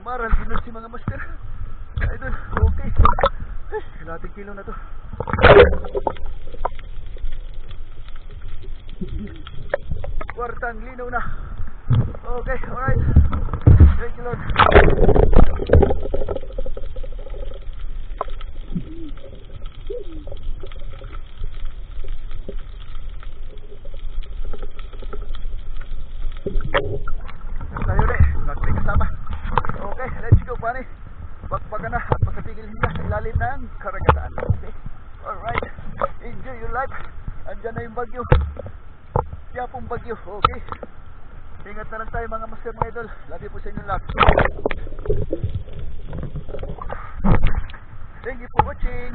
Umaral din si mga master. Idol, okay. Kalating kilo na to. Kwartang linaw na. Okay, alright. Thank you, Lord. Tayo rin, natin kasama. Okay, let's go, pare. Bakbakan na at makapigil niya sa ilalim ng karagatan. Okay, alright. Enjoy your life. Andyan na yung bagyo. Siya pong bagyo. Okay. Ingat na lang tayo mga master, mga idol. Love you po sa inyong lahat. Thank you for watching.